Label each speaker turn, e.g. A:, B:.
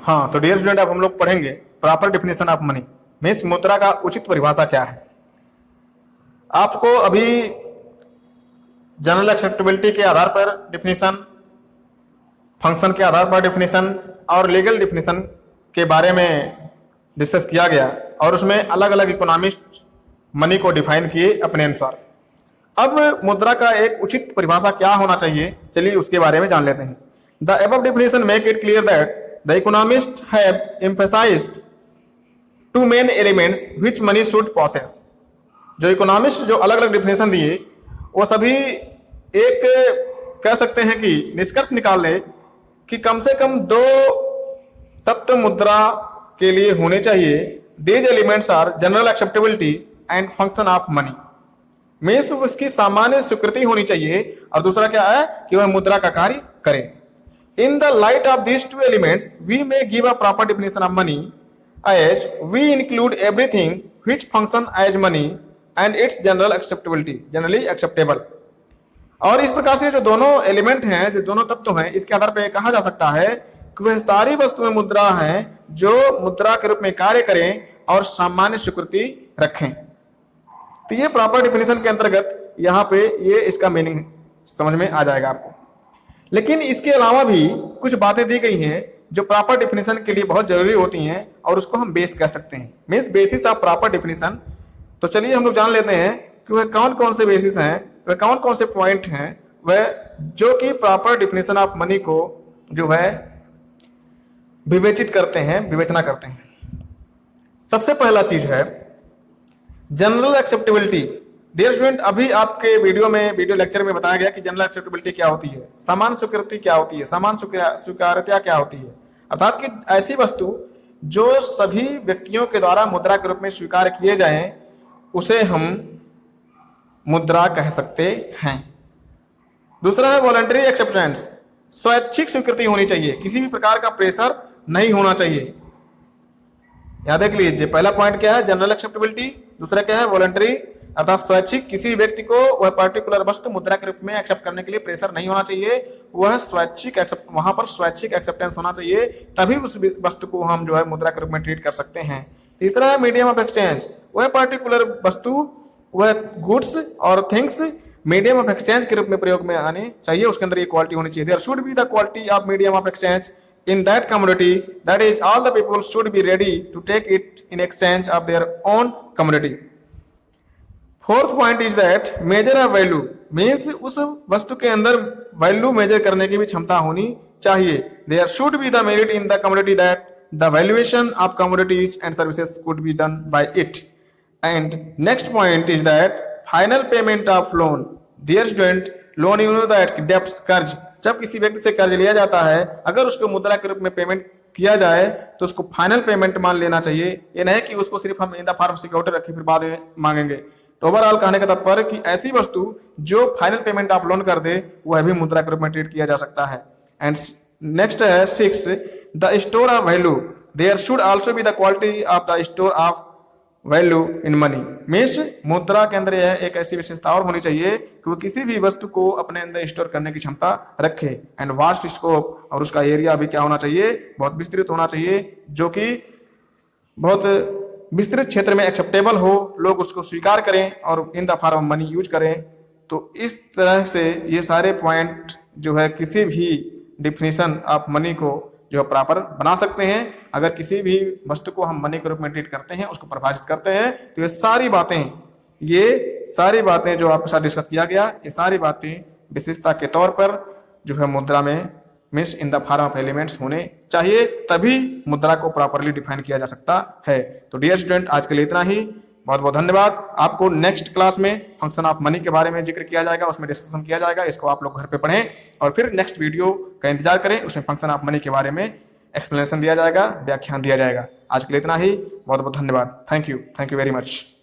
A: हाँ, तो dear student अब हम लोग पढ़ेंगे proper definition of money, means मुद्रा का उचित परिभाषा क्या है। आपको अभी जनरल एक्सेप्टेबिलिटी के आधार पर डिफिनेशन, फंक्शन के आधार पर डिफिनेशन और लीगल डिफिनेशन के बारे में डिस्कस किया गया और उसमें अलग अलग इकोनॉमिस्ट मनी को डिफाइन किए अपने अनुसार। अब मुद्रा का एक उचित परिभाषा क्या होना चाहिए, चलिए उसके बारे में जान लेते हैं। The above definition make it clear that the economist have emphasized two main elements which money should possess. जो इकोनॉमिस्ट जो अलग अलग डिफिनेशन दिए वो सभी एक कह सकते हैं कि निष्कर्ष निकाल ले कि कम से कम दो तत्व मुद्रा के लिए होने चाहिए। These elements are general acceptability and function of money, means उसकी सामान्य स्वीकृति होनी चाहिए और दूसरा क्या है कि वह मुद्रा का कार्य करे। In the light of these two elements we may give a proper definition of money as we include everything which function as money and its general acceptability, generally acceptable. और इस प्रकार से जो दोनों एलिमेंट हैं, जो दोनों तत्व हैं, इसके आधार पर कहा जा सकता है कि वह सारी वस्तुएं मुद्रा हैं जो मुद्रा के रूप में कार्य करें और सामान्य स्वीकृति रखें। तो ये प्रॉपर डिफिनेशन के अंतर्गत यहाँ पे ये इसका मीनिंग समझ में आ जाएगा आपको। लेकिन इसके अलावा भी कुछ बातें दी गई हैं जो प्रॉपर डिफिनेशन के लिए बहुत जरूरी होती हैं और उसको हम बेस कह सकते हैं, means basis of proper definition. तो चलिए हम लोग जान लेते हैं कि वह कौन कौन से बेसिस हैं, वह कौन कौन से पॉइंट हैं वह जो कि प्रॉपर डिफिनेशन ऑफ मनी को जो है विवेचित करते हैं, विवेचना करते हैं। सबसे पहला चीज है जनरल एक्सेप्टेबिलिटी। डियर स्टूडेंट, अभी आपके वीडियो लेक्चर में बताया गया कि जनरल एक्सेप्टेबिलिटी क्या होती है, सामान्य स्वीकृति क्या होती है, सामान्य स्वीकार्यता क्या होती है। अर्थात कि ऐसी वस्तु जो सभी व्यक्तियों के द्वारा मुद्रा के रूप में स्वीकार किए जाएं उसे हम मुद्रा कह सकते हैं। दूसरा है वॉलंटरी एक्सेप्टेंस, स्वैच्छिक स्वीकृति होनी चाहिए, किसी भी प्रकार का प्रेशर नहीं होना चाहिए। याद रख लीजिए, पहला पॉइंट क्या है जनरल एक्सेप्टेबिलिटी, दूसरा क्या है वॉलंटरी अर्थात स्वैच्छिक, किसी व्यक्ति को वह पर्टिकुलर वस्तु मुद्रा के रूप में एक्सेप्ट करने के लिए प्रेशर नहीं होना चाहिए, वह स्वैच्छिक वहां पर स्वैच्छिक एक्सेप्टेंस होना चाहिए, तभी उस वस्तु को हम जो है मुद्रा के रूप में ट्रीट कर सकते हैं। तीसरा है मीडियम ऑफ एक्सचेंज, वह पर्टिकुलर वस्तु, वह गुड्स और थिंग्स मीडियम ऑफ एक्सचेंज के रूप में प्रयोग में आने चाहिए, उसके अंदर ये क्वालिटी होनी चाहिए। There should be the quality of medium of exchange in that commodity, that is all the people should be ready to take it in exchange of their own commodity. Fourth point is that measure of value, means उस वस्तु के अंदर value major करने की भी क्षमता होनी चाहिए। There should be the merit in the commodity that the valuation of commodities and services could be done by it. And next point is that final payment of loan. Dear student, loan you know that debts, कर्ज, जब किसी व्यक्ति से कर्ज लिया जाता है अगर उसको मुद्रा के रूप में पेमेंट किया जाए तो उसको फाइनल पेमेंट मान लेना चाहिए। ये नहीं कि उसको सिर्फ हम इन द फॉर्म सिक्योरिटी रखें फिर बाद में मांगेंगे। तो ओवरऑल कहने का तात्पर्य कि ऐसी वस्तु जो फाइनल पेमेंट आप लोन कर दे वह भी मुद्रा के रूप में ट्रीट किया जा सकता है। एंड नेक्स्ट है 6 the store of value, there should also be the quality of the store of value in money, means मुद्रा के अंदर यह एक ऐसी विशेषता और होनी चाहिए कि वो किसी भी वस्तु को अपने अंदर स्टोर करने की क्षमता रखे। एंड वास्ट स्कोप, और उसका एरिया भी क्या होना चाहिए, बहुत विस्तृत होना चाहिए, जो कि बहुत विस्तृत क्षेत्र में एक्सेप्टेबल हो, लोग उसको स्वीकार करें और in the form money use करें। तो इस तरह से ये सारे पॉइंट जो है किसी भी डिफिनेशन ऑफ मनी को जो प्रॉपर बना सकते हैं। अगर किसी भी वस्तु को हम मनी के रूप में ट्रीट करते हैं, उसको परिभाषित करते हैं, तो ये सारी बातें जो आपके साथ डिस्कस किया गया, ये सारी बातें विशेषता के तौर पर जो है मुद्रा में means in the form of elements होने चाहिए, तभी मुद्रा को प्रॉपरली डिफाइन किया जा सकता है। तो डियर स्टूडेंट, आज के लिए इतना ही, बहुत बहुत धन्यवाद। आपको नेक्स्ट क्लास में फंक्शन ऑफ मनी के बारे में जिक्र किया जाएगा, उसमें डिस्कशन किया जाएगा, इसको आप लोग घर पे पढ़ें और फिर नेक्स्ट वीडियो का इंतजार करें, उसमें फंक्शन ऑफ मनी के बारे में एक्सप्लेनेशन दिया जाएगा, व्याख्यान दिया जाएगा। आज के लिए इतना ही, बहुत बहुत धन्यवाद। Thank you very much.